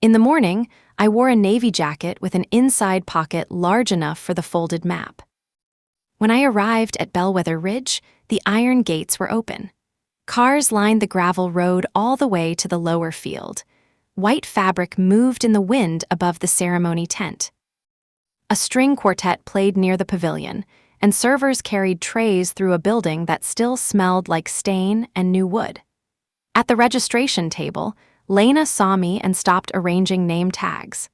In the morning, I wore a navy jacket with an inside pocket large enough for the folded map. When I arrived at Bellwether Ridge, the iron gates were open. Cars lined the gravel road all the way to the lower field. White fabric moved in the wind above the ceremony tent. A string quartet played near the pavilion, and servers carried trays through a building that still smelled like stain and new wood. At the registration table, Lena saw me and stopped arranging name tags.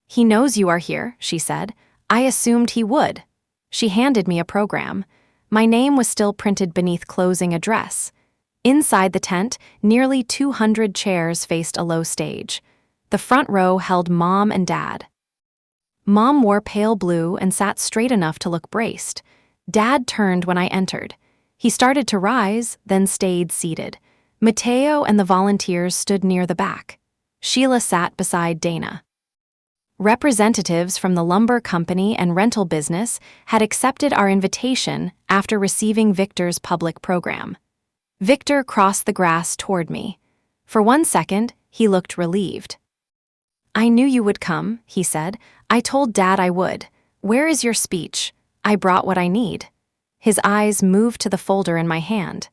"He knows you are here," she said. "I assumed he would." She handed me a program. My name was still printed beneath closing address. Inside the tent, nearly 200 chairs faced a low stage. The front row held Mom and Dad. Mom wore pale blue and sat straight enough to look braced. Dad turned when I entered. He started to rise, then stayed seated. Mateo and the volunteers stood near the back. Sheila sat beside Dana. Representatives from the lumber company and rental business had accepted our invitation after receiving Victor's public program. Victor crossed the grass toward me. For 1 second, he looked relieved. "I knew you would come," he said. "I told Dad I would. Where is your speech? I brought what I need." His eyes moved to the folder in my hand.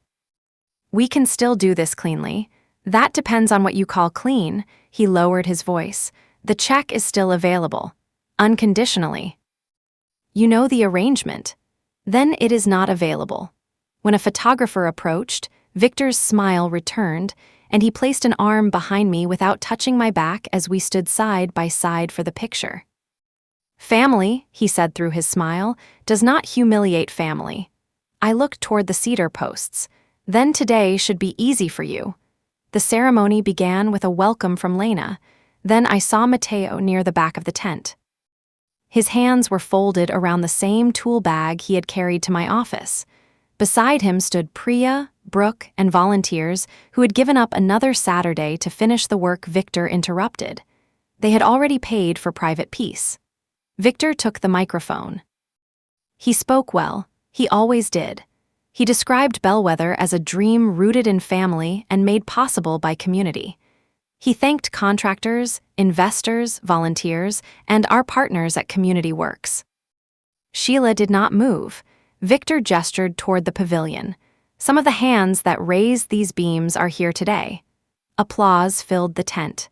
"We can still do this cleanly. That depends on what you call clean." He lowered his voice. "The check is still available. Unconditionally." "You know the arrangement." "Then it is not available." When a photographer approached, Victor's smile returned, and he placed an arm behind me without touching my back as we stood side by side for the picture. "Family," he said through his smile, "does not humiliate family." I looked toward the cedar posts. "Then today should be easy for you." The ceremony began with a welcome from Lena. Then I saw Mateo near the back of the tent. His hands were folded around the same tool bag he had carried to my office. Beside him stood Priya, Brooke, and volunteers who had given up another Saturday to finish the work Victor interrupted. They had already paid for private peace. Victor took the microphone. He spoke well. He always did. He described Bellwether as a dream rooted in family and made possible by community. He thanked contractors, investors, volunteers, and our partners at Community Works. Sheila did not move. Victor gestured toward the pavilion. "Some of the hands that raised these beams are here today." Applause filled the tent.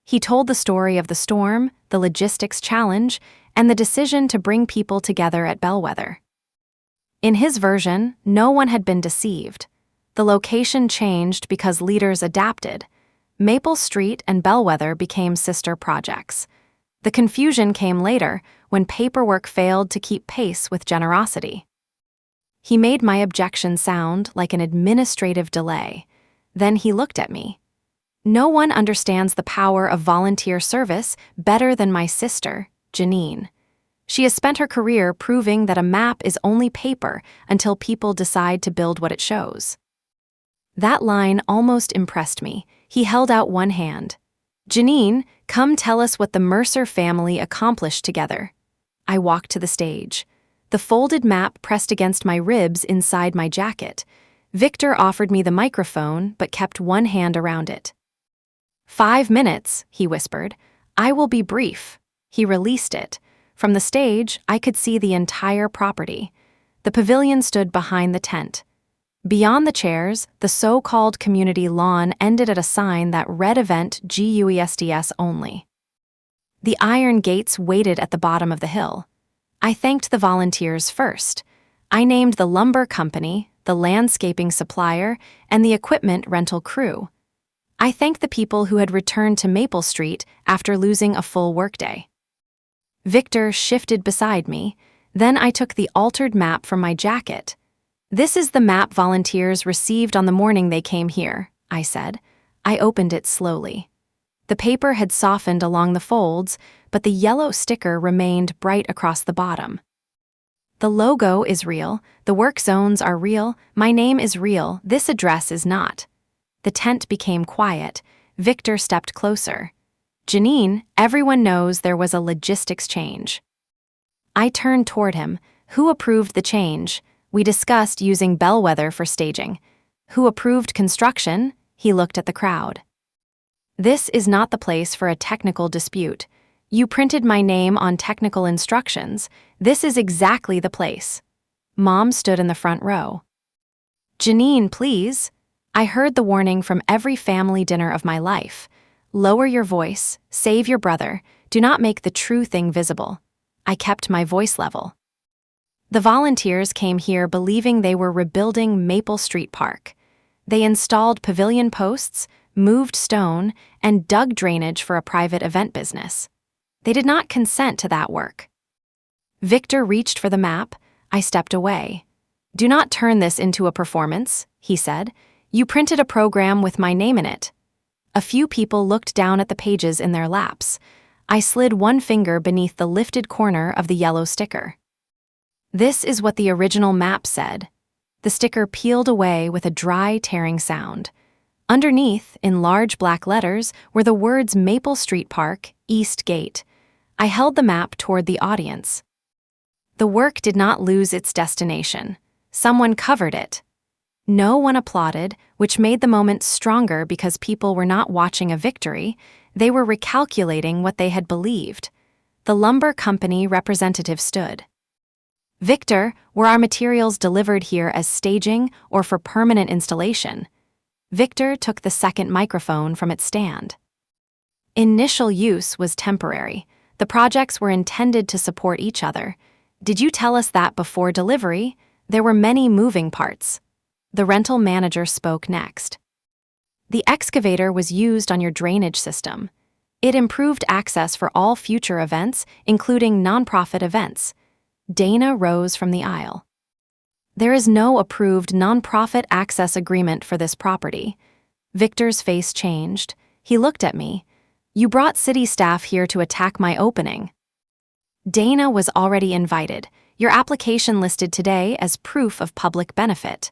He told the story of the storm, the logistics challenge, and the decision to bring people together at Bellwether. In his version, no one had been deceived. The location changed because leaders adapted. Maple Street and Bellwether became sister projects. The confusion came later when paperwork failed to keep pace with generosity. He made my objection sound like an administrative delay. Then he looked at me. "No one understands the power of volunteer service better than my sister, Janine. She has spent her career proving that a map is only paper until people decide to build what it shows." That line almost impressed me. He held out one hand. "Janine, come tell us what the Mercer family accomplished together." I walked to the stage. The folded map pressed against my ribs inside my jacket. Victor offered me the microphone but kept one hand around it. 5 minutes, he whispered. "I will be brief." He released it. From the stage, I could see the entire property. The pavilion stood behind the tent. Beyond the chairs, the so-called community lawn ended at a sign that read event GUESTS only. The iron gates waited at the bottom of the hill. I thanked the volunteers first. I named the lumber company, the landscaping supplier, and the equipment rental crew. I thanked the people who had returned to Maple Street after losing a full workday. Victor shifted beside me. Then I took the altered map from my jacket. "This is the map volunteers received on the morning they came here," I said. I opened it slowly. The paper had softened along the folds, but the yellow sticker remained bright across the bottom. "The logo is real, the work zones are real, my name is real, this address is not." The tent became quiet. Victor stepped closer. "Janine, everyone knows there was a logistics change." I turned toward him. "Who approved the change?" We discussed using Bellwether for staging. "Who approved construction?" He looked at the crowd. This is not the place for a technical dispute. You printed my name on technical instructions. This is exactly the place. Mom stood in the front row. Janine, please. I heard the warning from every family dinner of my life. Lower your voice, save your brother, do not make the true thing visible. I kept my voice level. The volunteers came here believing they were rebuilding Maple Street Park. They installed pavilion posts, moved stone, and dug drainage for a private event business. They did not consent to that work. Victor reached for the map. I stepped away. Do not turn this into a performance, he said. You printed a program with my name in it. A few people looked down at the pages in their laps. I slid one finger beneath the lifted corner of the yellow sticker. This is what the original map said. The sticker peeled away with a dry, tearing sound. Underneath, in large black letters, were the words Maple Street Park, East Gate. I held the map toward the audience. The work did not lose its destination. Someone covered it. No one applauded, which made the moment stronger because people were not watching a victory. They were recalculating what they had believed. The lumber company representative stood. Victor, were our materials delivered here as staging or for permanent installation? Victor took the second microphone from its stand. Initial use was temporary. The projects were intended to support each other. Did you tell us that before delivery? There were many moving parts. The rental manager spoke next. The excavator was used on your drainage system. It improved access for all future events, including nonprofit events. Dana rose from the aisle. There is no approved nonprofit access agreement for this property. Victor's face changed. He looked at me. You brought city staff here to attack my opening. Dana was already invited. Your application listed today as proof of public benefit.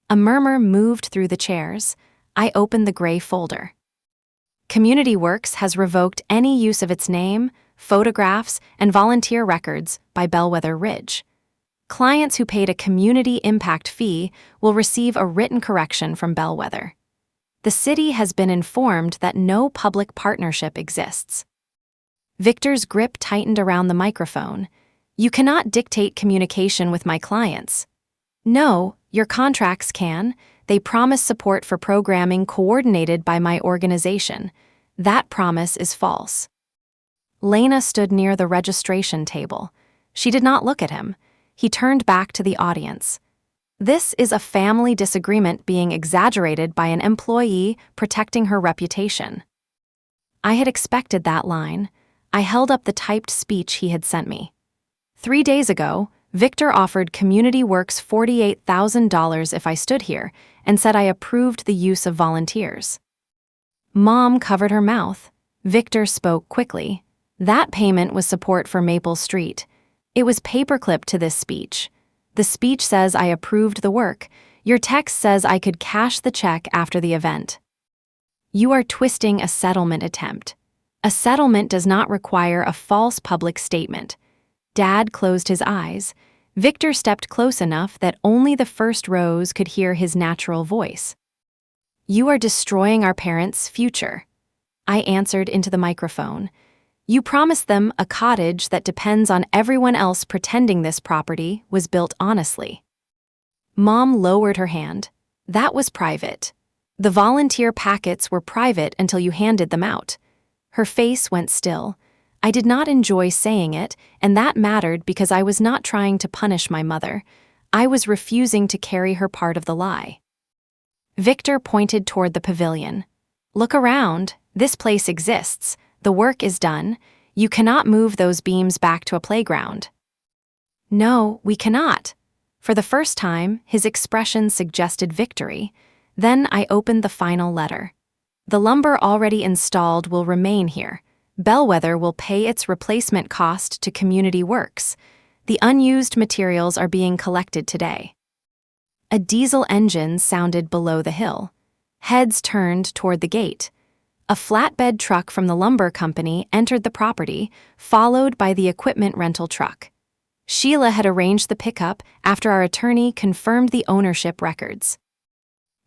A murmur moved through the chairs. I opened the gray folder. Community Works has revoked any use of its name, photographs, and volunteer records by Bellwether Ridge. Clients who paid a community impact fee will receive a written correction from Bellwether. The city has been informed that no public partnership exists. Victor's grip tightened around the microphone. You cannot dictate communication with my clients. No, your contracts can. They promise support for programming coordinated by my organization. That promise is false. Lena stood near the registration table. She did not look at him. He turned back to the audience. This is a family disagreement being exaggerated by an employee protecting her reputation. I had expected that line. I held up the typed speech he had sent me. 3 days ago, Victor offered Community Works $48,000 if I stood here and said I approved the use of volunteers. Mom covered her mouth. Victor spoke quickly. That payment was support for Maple Street. It was paperclipped to this speech. The speech says I approved the work. Your text says I could cash the check after the event. You are twisting a settlement attempt. A settlement does not require a false public statement. Dad closed his eyes. Victor stepped close enough that only the first rows could hear his natural voice. You are destroying our parents' future. I answered into the microphone. You promised them a cottage that depends on everyone else pretending this property was built honestly. Mom lowered her hand. That was private. The volunteer packets were private until you handed them out. Her face went still. I did not enjoy saying it, and that mattered because I was not trying to punish my mother. I was refusing to carry her part of the lie. Victor pointed toward the pavilion. Look around. This place exists. The work is done. You cannot move those beams back to a playground. No, we cannot. For the first time, his expression suggested victory. Then I opened the final letter. The lumber already installed will remain here. Bellwether will pay its replacement cost to Community Works. The unused materials are being collected today. A diesel engine sounded below the hill. Heads turned toward the gate. A flatbed truck from the lumber company entered the property, followed by the equipment rental truck. Sheila had arranged the pickup after our attorney confirmed the ownership records.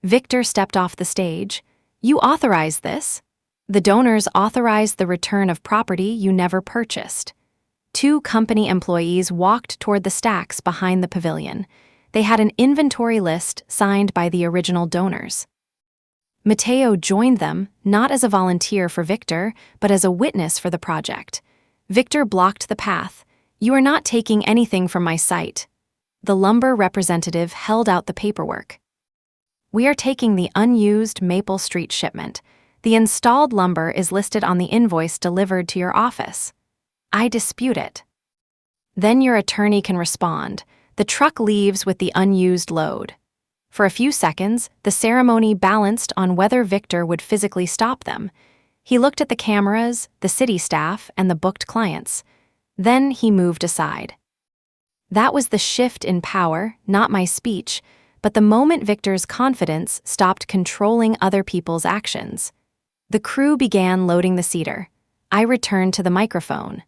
Victor stepped off the stage. You authorized this? The donors authorized the return of property you never purchased. 2 company employees walked toward the stacks behind the pavilion. They had an inventory list signed by the original donors. Mateo joined them, not as a volunteer for Victor, but as a witness for the project. Victor blocked the path. "You are not taking anything from my site." The lumber representative held out the paperwork. "We are taking the unused Maple Street shipment. The installed lumber is listed on the invoice delivered to your office." "I dispute it." "Then your attorney can respond. The truck leaves with the unused load." For a few seconds, the ceremony balanced on whether Victor would physically stop them. He looked at the cameras, the city staff, and the booked clients. Then he moved aside. That was the shift in power, not my speech, but the moment Victor's confidence stopped controlling other people's actions. The crew began loading the cedar. I returned to the microphone.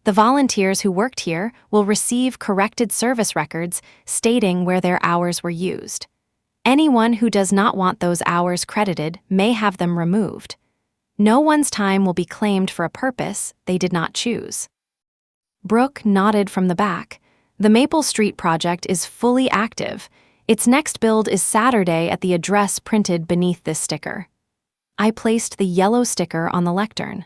"The volunteers who worked here will receive corrected service records stating where their hours were used. Anyone who does not want those hours credited may have them removed. No one's time will be claimed for a purpose they did not choose." Brooke nodded from the back. "The Maple Street project is fully active. Its next build is Saturday at the address printed beneath this sticker." I placed the yellow sticker on the lectern.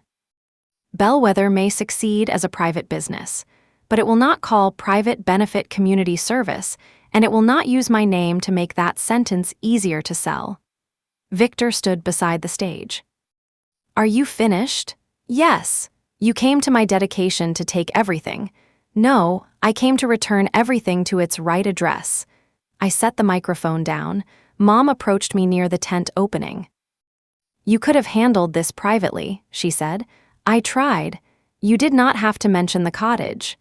"Bellwether may succeed as a private business, but it will not call private benefit community service, and it will not use my name to make that sentence easier to sell." Victor stood beside the stage. "Are you finished?" "Yes." "You came to my dedication to take everything." "No, I came to return everything to its right address." I set the microphone down. Mom approached me near the tent opening. "You could have handled this privately," she said. "I tried. You did not have to mention the cottage.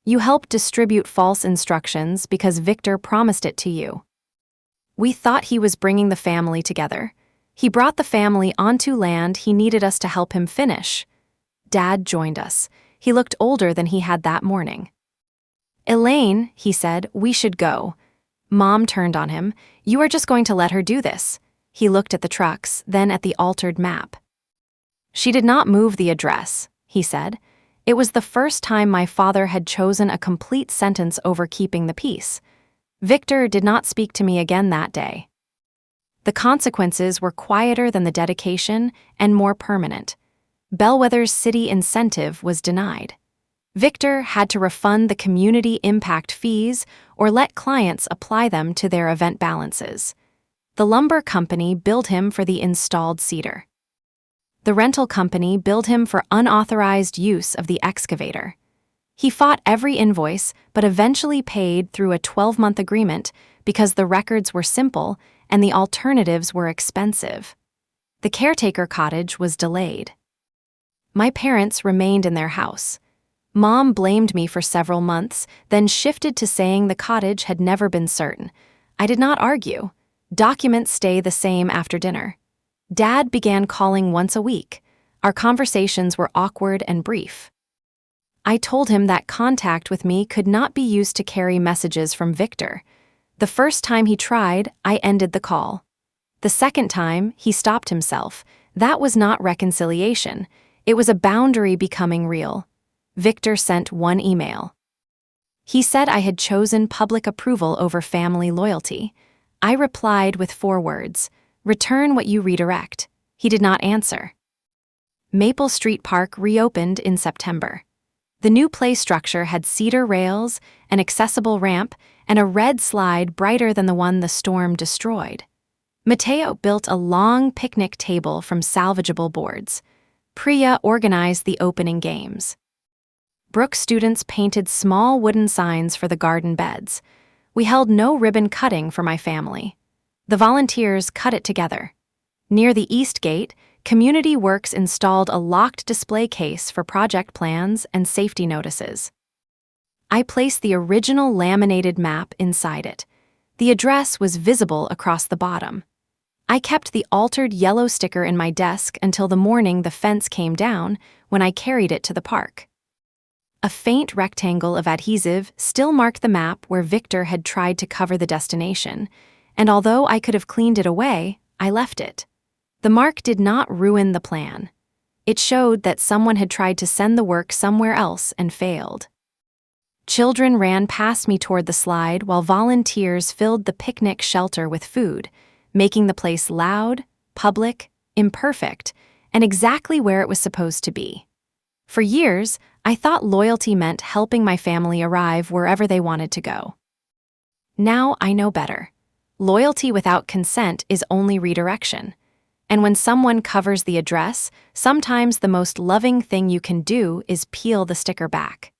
You helped distribute false instructions because Victor promised it to you." We thought he was bringing the family together. He brought the family onto land he needed us to help him finish. Dad joined us. He looked older than he had that morning. "Elaine," he said, "we should go." Mom turned on him. "You are just going to let her do this." He looked at the trucks, then at the altered map. "She did not move the address," he said. It was the first time my father had chosen a complete sentence over keeping the peace. Victor did not speak to me again that day. The consequences were quieter than the dedication and more permanent. Bellwether's city incentive was denied. Victor had to refund the community impact fees or let clients apply them to their event balances. The lumber company billed him for the installed cedar. The rental company billed him for unauthorized use of the excavator. He fought every invoice but eventually paid through a 12-month agreement because the records were simple and the alternatives were expensive. The caretaker cottage was delayed. My parents remained in their house. Mom blamed me for several months, then shifted to saying the cottage had never been certain. I did not argue. Documents stay the same after dinner. Dad began calling once a week. Our conversations were awkward and brief. I told him that contact with me could not be used to carry messages from Victor. The first time he tried, I ended the call. The second time, he stopped himself. That was not reconciliation. It was a boundary becoming real. Victor sent one email. He said I had chosen public approval over family loyalty. I replied with 4 words, "Return what you redirect." He did not answer. Maple Street Park reopened in September. The new play structure had cedar rails, an accessible ramp, and a red slide brighter than the one the storm destroyed. Mateo built a long picnic table from salvageable boards. Priya organized the opening games. Brooke students painted small wooden signs for the garden beds. We held no ribbon cutting for my family. The volunteers cut it together. Near the east gate, Community Works installed a locked display case for project plans and safety notices. I placed the original laminated map inside it. The address was visible across the bottom. I kept the altered yellow sticker in my desk until the morning the fence came down, when I carried it to the park. A faint rectangle of adhesive still marked the map where Victor had tried to cover the destination, and although I could have cleaned it away, I left it. The mark did not ruin the plan. It showed that someone had tried to send the work somewhere else and failed. Children ran past me toward the slide while volunteers filled the picnic shelter with food, making the place loud, public, imperfect, and exactly where it was supposed to be. For years, I thought loyalty meant helping my family arrive wherever they wanted to go. Now I know better. Loyalty without consent is only redirection. And when someone covers the address, sometimes the most loving thing you can do is peel the sticker back.